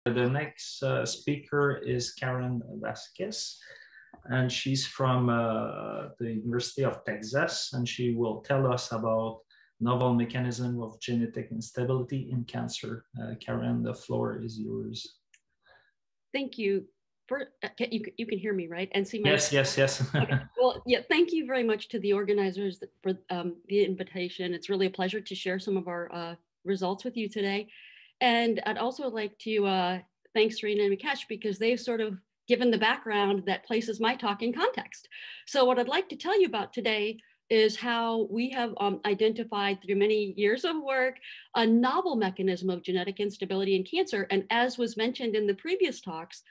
The next speaker is Karen Vasquez, and she's from the University of Texas, and she will tell us about novel mechanism of genetic instability in cancer. Karen, the floor is yours. Thank you. You can hear me, right? And see my yes. Okay. Well, yeah, thank you very much to the organizers for the invitation. It's really a pleasure to share some of our results with you today. And I'd also like to thank CR&NA and Mikesh because they've sort of given the background that places my talk in context. So what I'd like to tell you about today is how we have identified through many years of work a novel mechanism of genetic instability in cancer. And as was mentioned in the previous talks,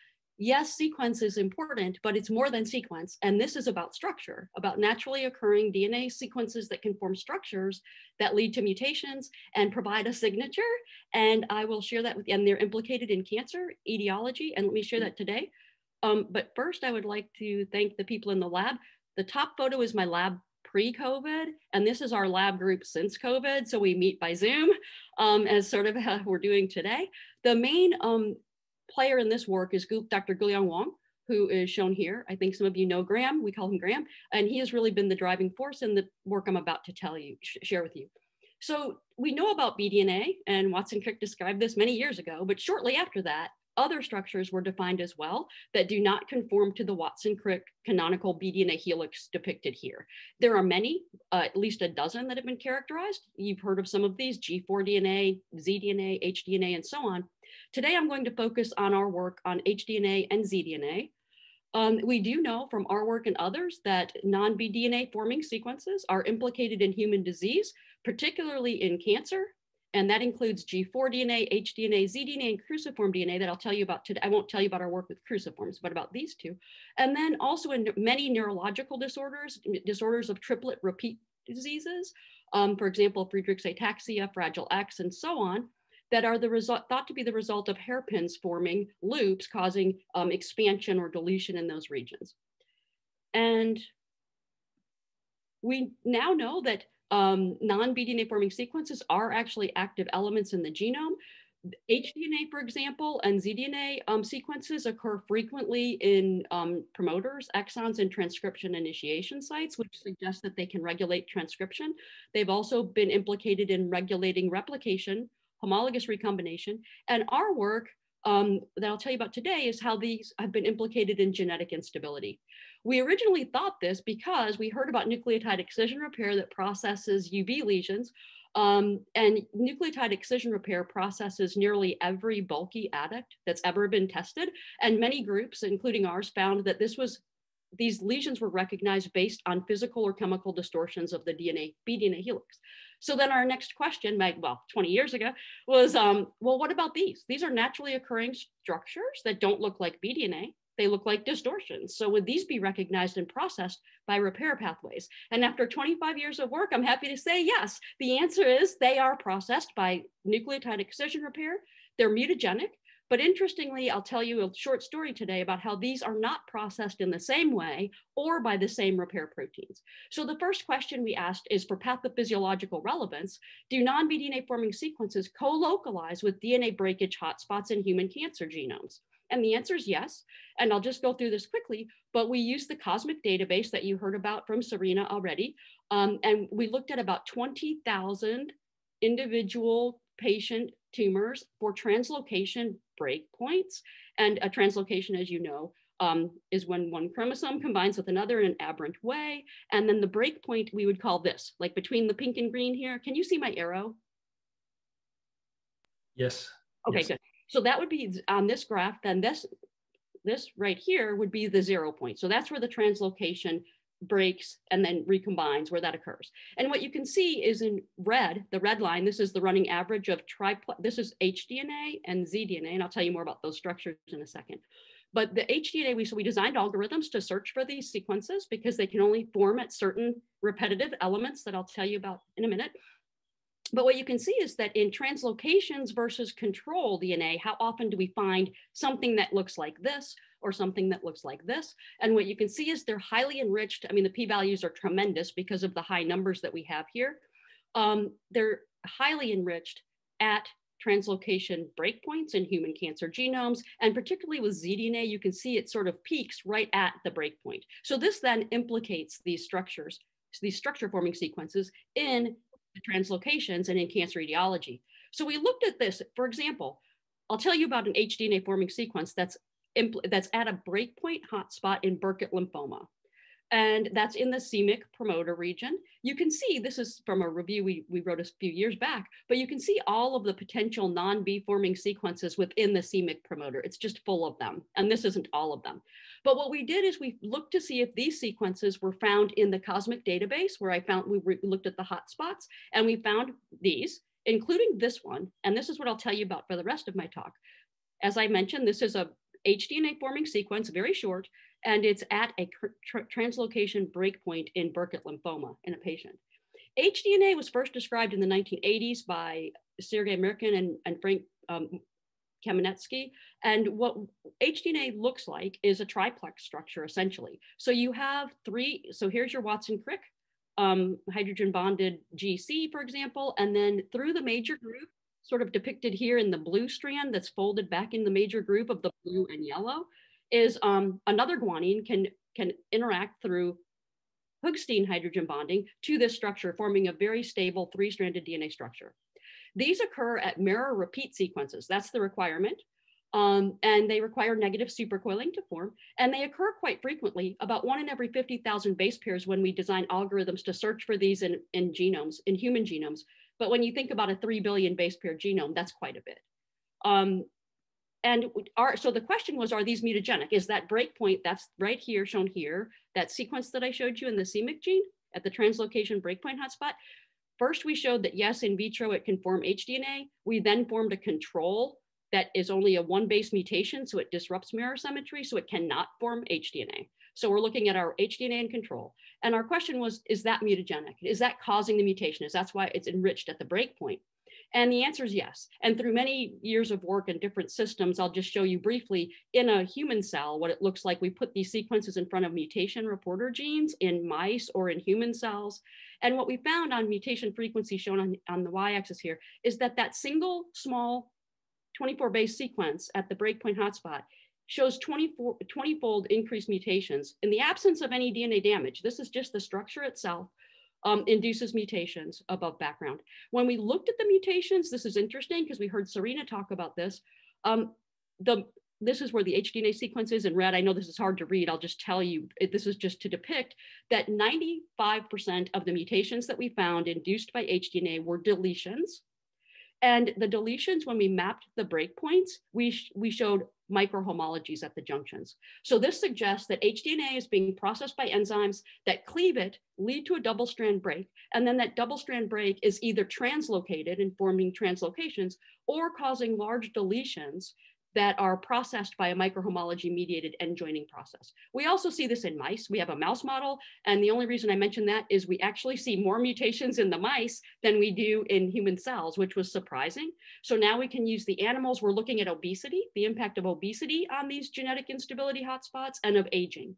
yes, sequence is important, but it's more than sequence. And this is about structure, about naturally occurring DNA sequences that can form structures that lead to mutations and provide a signature. And I will share that with you. And they're implicated in cancer etiology. And let me share that today. But first, I would like to thank the people in the lab. The top photo is my lab pre-COVID, and this is our lab group since COVID. So we meet by Zoom as sort of how we're doing today. The main player in this work is Dr. Guliang Wang, who is shown here. I think some of you know Graham. We call him Graham. And he has really been the driving force in the work I'm about to share with you. So we know about BDNA, and Watson-Crick described this many years ago, but shortly after that, other structures were defined as well that do not conform to the Watson-Crick canonical BDNA helix depicted here. There are many, at least a dozen that have been characterized. You've heard of some of these, G4DNA, zDNA, hDNA, and so on. Today, I'm going to focus on our work on hDNA and zDNA. We do know from our work and others that non-BDNA forming sequences are implicated in human disease, particularly in cancer. And that includes G4DNA, hDNA, zDNA, and cruciform DNA that I'll tell you about today. I won't tell you about our work with cruciforms, but about these two. And then also in many neurological disorders, disorders of triplet repeat diseases, for example, Friedreich's ataxia, Fragile X, and so on, that are thought to be the result of hairpins forming loops causing expansion or deletion in those regions. And we now know that non-BDNA forming sequences are actually active elements in the genome. hDNA, for example, and zDNA sequences occur frequently in promoters, exons, and transcription initiation sites, which suggests that they can regulate transcription. They've also been implicated in regulating replication, homologous recombination, and our work that I'll tell you about today is how these have been implicated in genetic instability. We originally thought this because we heard about nucleotide excision repair that processes UV lesions, and nucleotide excision repair processes nearly every bulky adduct that's ever been tested, and many groups, including ours, found that these lesions were recognized based on physical or chemical distortions of the BDNA helix. So then our next question, 20 years ago, was, well, what about these? These are naturally occurring structures that don't look like BDNA. They look like distortions. So would these be recognized and processed by repair pathways? And after 25 years of work, I'm happy to say yes. The answer is they are processed by nucleotide excision repair. They're mutagenic. But interestingly, I'll tell you a short story today about how these are not processed in the same way or by the same repair proteins. So the first question we asked is for pathophysiological relevance, do non-BDNA forming sequences co-localize with DNA breakage hotspots in human cancer genomes? And the answer is yes. And I'll just go through this quickly, but we used the COSMIC database that you heard about from Serena already. And we looked at about 20,000 individual patient tumors for translocation breakpoints. And a translocation, as you know, is when one chromosome combines with another in an aberrant way. And then the breakpoint we would call this, like between the pink and green here. Can you see my arrow? Yes. Okay, yes. good. So that would be on this graph, then this right here would be the 0 point. So that's where the translocation breaks and then recombines, where that occurs. And what you can see is in red, the red line, this is the running average of this is hDNA and zDNA, and I'll tell you more about those structures in a second. But the hDNA, we designed algorithms to search for these sequences because they can only form at certain repetitive elements that I'll tell you about in a minute. But what you can see is that in translocations versus control DNA, how often do we find something that looks like this or something that looks like this? And what you can see is they're highly enriched. I mean, the p-values are tremendous because of the high numbers that we have here. They're highly enriched at translocation breakpoints in human cancer genomes. And particularly with zDNA, you can see it sort of peaks right at the breakpoint. So this then implicates these structures, these structure forming sequences in the translocations and in cancer etiology. So we looked at this, for example, I'll tell you about an hdNA forming sequence that's at a breakpoint hotspot in Burkitt lymphoma. And that's in the c-Myc promoter region. You can see, this is from a review we wrote a few years back, but you can see all of the potential non-B forming sequences within the c-Myc promoter. It's just full of them. And this isn't all of them. But what we did is we looked to see if these sequences were found in the COSMIC database, where we looked at the hotspots, and we found these, including this one. And this is what I'll tell you about for the rest of my talk. As I mentioned, this is a hdNA forming sequence, very short, and it's at a translocation breakpoint in Burkitt lymphoma in a patient. hdNA was first described in the 1980s by Sergei Mirkin and Frank Kamenetsky. And what hdNA looks like is a triplex structure, essentially. So you have three, so here's your Watson-Crick hydrogen bonded GC, for example, and then through the major group, sort of depicted here in the blue strand that's folded back in the major group of the blue and yellow, is another guanine can interact through Hoogsteen hydrogen bonding to this structure, forming a very stable three-stranded DNA structure. These occur at mirror repeat sequences. That's the requirement. And they require negative supercoiling to form. And they occur quite frequently, about 1 in every 50,000 base pairs when we design algorithms to search for these in genomes, in human genomes. But when you think about a 3 billion base pair genome, that's quite a bit. So the question was, are these mutagenic? Is that breakpoint that's right here, shown here, that sequence that I showed you in the c-Myc gene at the translocation breakpoint hotspot? First, we showed that yes, in vitro, it can form hdNA. We then formed a control that is only a 1 base mutation, so it disrupts mirror symmetry, so it cannot form hdNA. So we're looking at our hdNA in control. And our question was, is that mutagenic? Is that causing the mutation? That's why it's enriched at the breakpoint? And the answer is yes. And through many years of work in different systems, I'll just show you briefly in a human cell what it looks like. We put these sequences in front of mutation reporter genes in mice or in human cells. And what we found on mutation frequency shown on the y-axis here is that that single small 24 base sequence at the breakpoint hotspot shows 20-fold increased mutations in the absence of any DNA damage. This is just the structure itself. Induces mutations above background. When we looked at the mutations, this is interesting because we heard Serena talk about this. This is where the hdNA sequence is in red. I know this is hard to read. I'll just tell you, this is just to depict that 95% of the mutations that we found induced by hdNA were deletions. And the deletions, when we mapped the breakpoints, we showed microhomologies at the junctions. So this suggests that hdNA is being processed by enzymes that cleave it, lead to a double strand break, and then that double strand break is either translocated and forming translocations or causing large deletions that are processed by a microhomology mediated end joining process. We also see this in mice. We have a mouse model, and the only reason I mention that is we actually see more mutations in the mice than we do in human cells, which was surprising. So now we can use the animals. We're looking at obesity, the impact of obesity on these genetic instability hotspots, and of aging.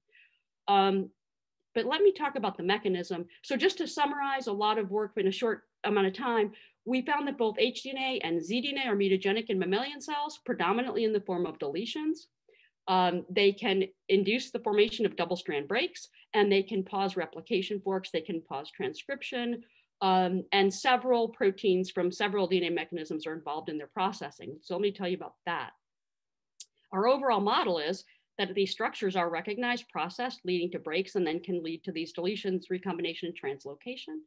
But let me talk about the mechanism. So just to summarize a lot of work in a short amount of time, we found that both hdNA and zDNA are mutagenic in mammalian cells, predominantly in the form of deletions. They can induce the formation of double strand breaks, and they can cause replication forks. They can cause transcription, and several proteins from several DNA mechanisms are involved in their processing. So let me tell you about that. Our overall model is that these structures are recognized, processed, leading to breaks, and then can lead to these deletions, recombination, and translocation,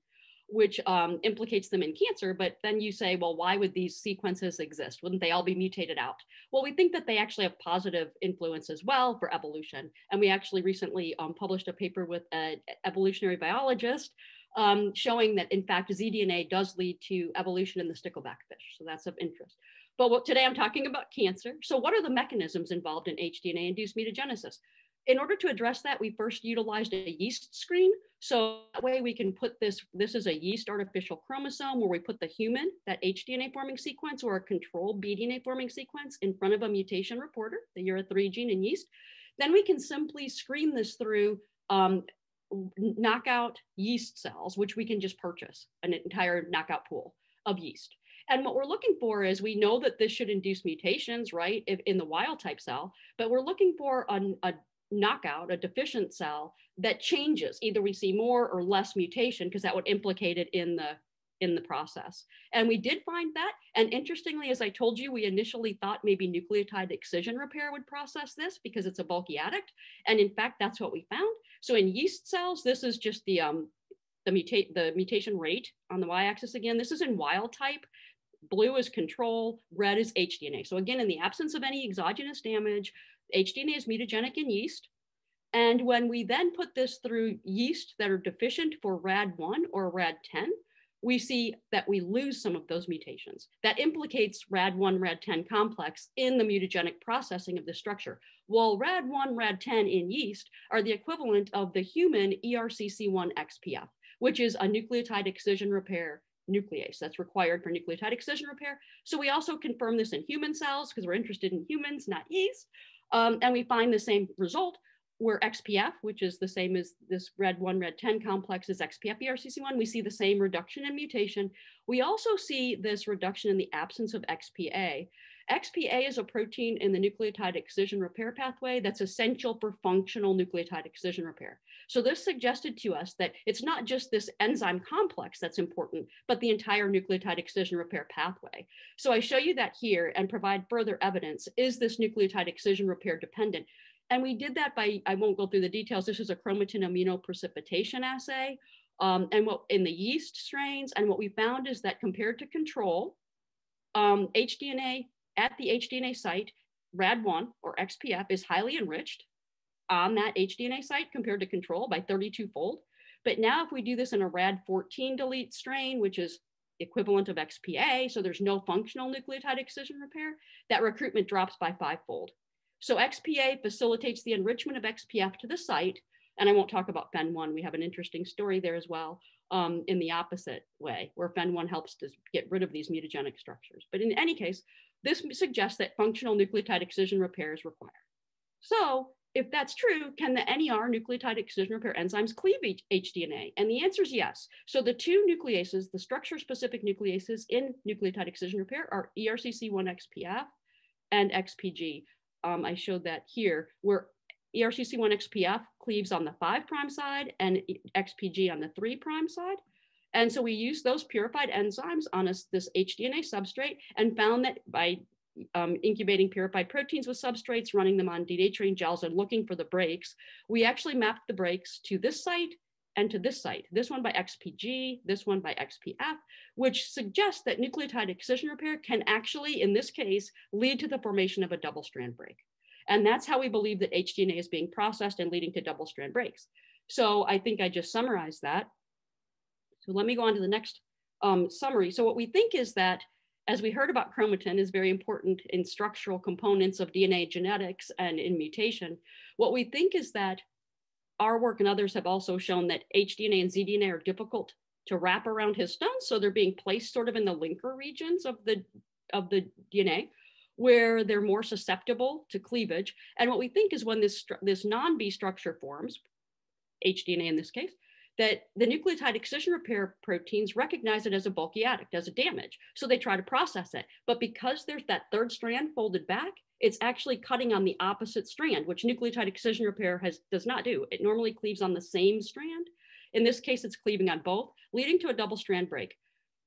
which implicates them in cancer. But then you say, well, why would these sequences exist? Wouldn't they all be mutated out? Well, we think that they actually have positive influence as well for evolution. And we actually recently published a paper with an evolutionary biologist showing that, in fact, zDNA does lead to evolution in the stickleback fish. So that's of interest. But today I'm talking about cancer. So what are the mechanisms involved in hdNA-induced mutagenesis? In order to address that, we first utilized a yeast screen. So that way we can put this is a yeast artificial chromosome where we put the human, that hdNA forming sequence, or a control bDNA forming sequence in front of a mutation reporter, the URA3 gene in yeast. Then we can simply screen this through knockout yeast cells, which we can just purchase an entire knockout pool of yeast. And what we're looking for is, we know that this should induce mutations, right, if in the wild type cell, but we're looking for a knockout, a deficient cell that changes. Either we see more or less mutation, because that would implicate it in the process. And we did find that. And interestingly, as I told you, we initially thought maybe nucleotide excision repair would process this because it's a bulky adduct. And in fact, that's what we found. So in yeast cells, this is just the mutation rate on the y-axis again. This is in wild type. Blue is control, red is hdNA. So again, in the absence of any exogenous damage, hdNA is mutagenic in yeast. And when we then put this through yeast that are deficient for RAD1 or RAD10, we see that we lose some of those mutations. That implicates RAD1, RAD10 complex in the mutagenic processing of the structure. Well, RAD1, RAD10 in yeast are the equivalent of the human ERCC1 XPF, which is a nucleotide excision repair nuclease that's required for nucleotide excision repair. So we also confirm this in human cells because we're interested in humans, not yeast. And we find the same result, where XPF, which is the same as this RAD1, RAD10 complex, is XPF ERCC1. We see the same reduction in mutation. We also see this reduction in the absence of XPA. XPA is a protein in the nucleotide excision repair pathway that's essential for functional nucleotide excision repair. So this suggested to us that it's not just this enzyme complex that's important, but the entire nucleotide excision repair pathway. So I show you that here and provide further evidence. Is this nucleotide excision repair dependent? And we did that by, I won't go through the details, this is a chromatin immunoprecipitation assay and what in the yeast strains. And what we found is that compared to control, hdNA at the hdNA site, RAD1 or XPF is highly enriched on that hdNA site compared to control by 32-fold. But now if we do this in a RAD14 delete strain, which is equivalent of XPA, so there's no functional nucleotide excision repair, that recruitment drops by 5-fold. So XPA facilitates the enrichment of XPF to the site. And I won't talk about FEN1. We have an interesting story there as well in the opposite way, where FEN1 helps to get rid of these mutagenic structures. But in any case, this suggests that functional nucleotide excision repair is required. So if that's true, can the NER nucleotide excision repair enzymes cleave hdNA? And the answer is yes. So the two nucleases, the structure-specific nucleases in nucleotide excision repair are ERCC1-XPF and XPG. I showed that here, where ERCC1-XPF cleaves on the 5' side and XPG on the 3' side. And so we used those purified enzymes on this hdNA substrate and found that by incubating purified proteins with substrates, running them on denaturing gels and looking for the breaks, we actually mapped the breaks to this site and to this site, this one by XPG, this one by XPF, which suggests that nucleotide excision repair can actually, in this case, lead to the formation of a double strand break. And that's how we believe that hdNA is being processed and leading to double strand breaks. So I think I just summarized that. So let me go on to the next summary. So what we think is that, as we heard about, chromatin is very important in structural components of DNA genetics and in mutation. What we think is that our work and others have also shown that hdNA and zDNA are difficult to wrap around histones. So they're being placed sort of in the linker regions of the DNA, where they're more susceptible to cleavage. And what we think is when this non-B structure forms, hdNA in this case, that the nucleotide excision repair proteins recognize it as a bulky adduct, as a damage. So they try to process it. But because there's that third strand folded back, it's actually cutting on the opposite strand, which nucleotide excision repair does not do. It normally cleaves on the same strand. In this case, it's cleaving on both, leading to a double strand break.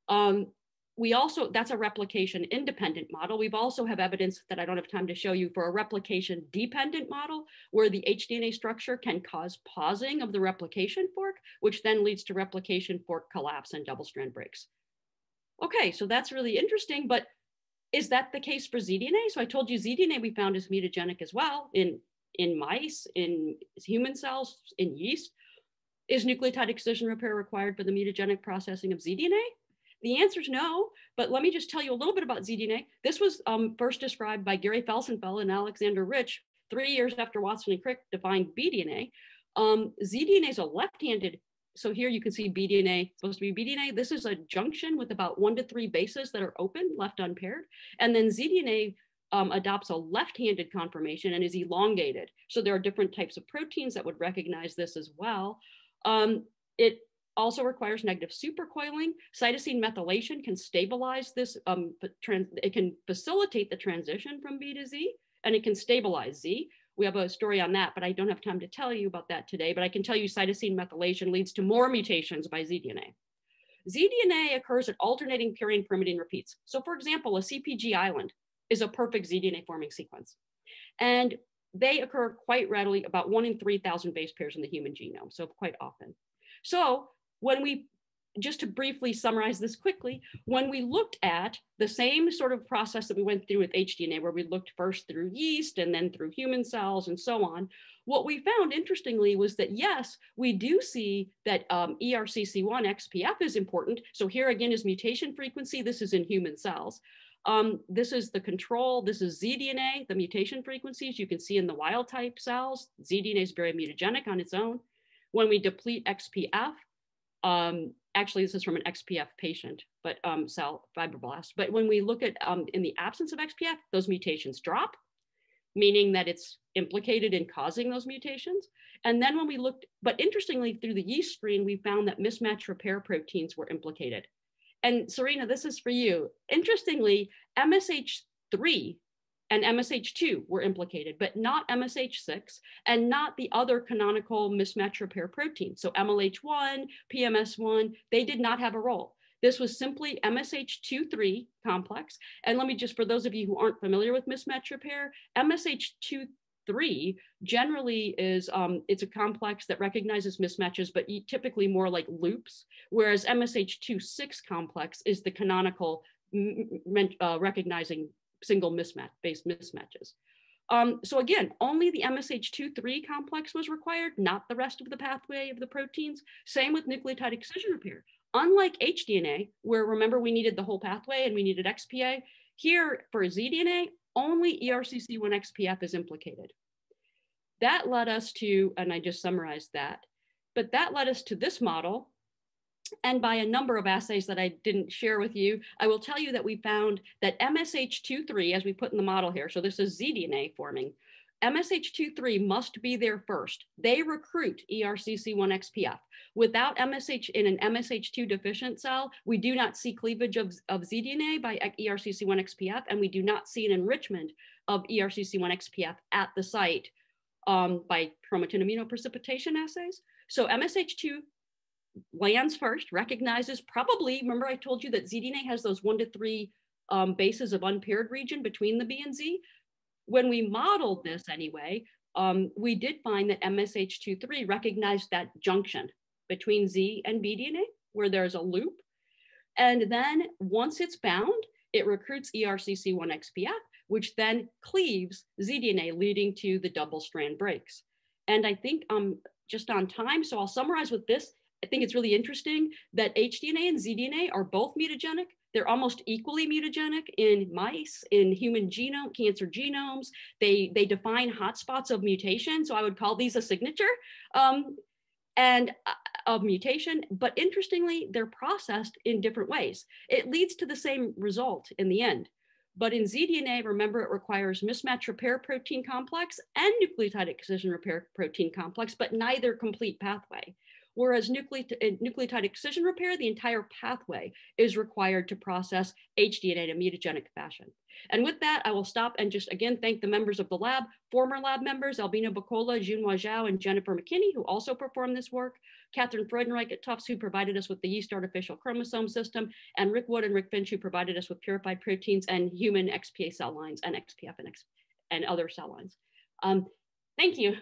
That's a replication independent model. We've also have evidence that I don't have time to show you for a replication dependent model, where the hdNA structure can cause pausing of the replication fork, which then leads to replication fork collapse and double strand breaks. Okay, so that's really interesting, but is that the case for zDNA? So I told you zDNA we found is mutagenic as well in mice, in human cells, in yeast. Is nucleotide excision repair required for the mutagenic processing of zDNA? The answer is no, but let me just tell you a little bit about zDNA. This was first described by Gary Felsenfeld and Alexander Rich 3 years after Watson and Crick defined bDNA. zDNA is a left-handed, so here you can see bDNA, supposed to be bDNA. This is a junction with about 1 to 3 bases that are open, left unpaired. And then zDNA adopts a left-handed conformation and is elongated. So there are different types of proteins that would recognize this as well. also requires negative supercoiling. Cytosine methylation can stabilize this, it can facilitate the transition from B to Z, and it can stabilize Z. We have a story on that, but I don't have time to tell you about that today, but I can tell you cytosine methylation leads to more mutations by zDNA. zDNA occurs at alternating purine pyrimidine repeats. So for example, a CpG island is a perfect zDNA forming sequence. And they occur quite readily, about 1 in 3,000 base pairs in the human genome, so quite often. So when we, just to briefly summarize this quickly, when we looked at the same sort of process that we went through with htDNA, where we looked first through yeast and then through human cells and so on, what we found interestingly was that yes, we do see that ERCC1 XPF is important. So here again is mutation frequency. This is in human cells. This is the control. This is zDNA, the mutation frequencies you can see in the wild type cells. zDNA is very mutagenic on its own. When we deplete XPF, actually this is from an XPF patient, but cell fibroblast. But when we look at in the absence of XPF, those mutations drop, meaning that it's implicated in causing those mutations. And then when we looked, but interestingly through the yeast screen, we found that mismatch repair proteins were implicated. And Serena, this is for you. Interestingly, MSH3 and MSH2 were implicated, but not MSH6 and not the other canonical mismatch repair proteins. So MLH1, PMS1, they did not have a role. This was simply MSH2-3 complex. And let me just, for those of you who aren't familiar with mismatch repair, MSH2-3 generally is, it's a complex that recognizes mismatches, but typically more like loops, whereas MSH2-6 complex is the canonical recognizing single mismatch-based mismatches. So again, only the MSH2-3 complex was required, not the rest of the pathway of the proteins. Same with nucleotide excision repair. Unlike htDNA, where remember we needed the whole pathway and we needed XPA, here for zDNA, only ERCC1 XPF is implicated. That led us to, and I just summarized that, but that led us to this model. And by a number of assays that I didn't share with you, I will tell you that we found that MSH2-3, as we put in the model here, so this is zDNA forming, MSH2-3 must be there first. They recruit ERCC1 XPF. Without MSH in an MSH2 deficient cell, we do not see cleavage of zDNA by ERCC1 XPF, and we do not see an enrichment of ERCC1 XPF at the site by chromatin immunoprecipitation assays. So MSH2 lands first, recognizes probably, remember I told you that zDNA has those 1 to 3 bases of unpaired region between the B and Z. When we modeled this anyway, we did find that MSH2-3 recognized that junction between Z and BDNA where there's a loop. And then once it's bound, it recruits ERCC1 XPF, which then cleaves zDNA, leading to the double strand breaks. And I think I'm just on time, so I'll summarize with this. I think it's really interesting that htDNA and zDNA are both mutagenic. They're almost equally mutagenic in mice, in human genome, cancer genomes. They define hotspots of mutation. So I would call these a signature and of mutation. But interestingly, they're processed in different ways. It leads to the same result in the end. But in zDNA, remember, it requires mismatch repair protein complex and nucleotide excision repair protein complex, but neither complete pathway. Whereas nucleotide excision repair, the entire pathway is required to process htDNA in a mutagenic fashion. And with that, I will stop and just again thank the members of the lab, former lab members, Albina Bacola, Junhua Zhao, and Jennifer McKinney, who also performed this work, Catherine Freudenreich at Tufts, who provided us with the yeast artificial chromosome system, and Rick Wood and Rick Finch, who provided us with purified proteins and human XPA cell lines and XPF and other cell lines. Thank you.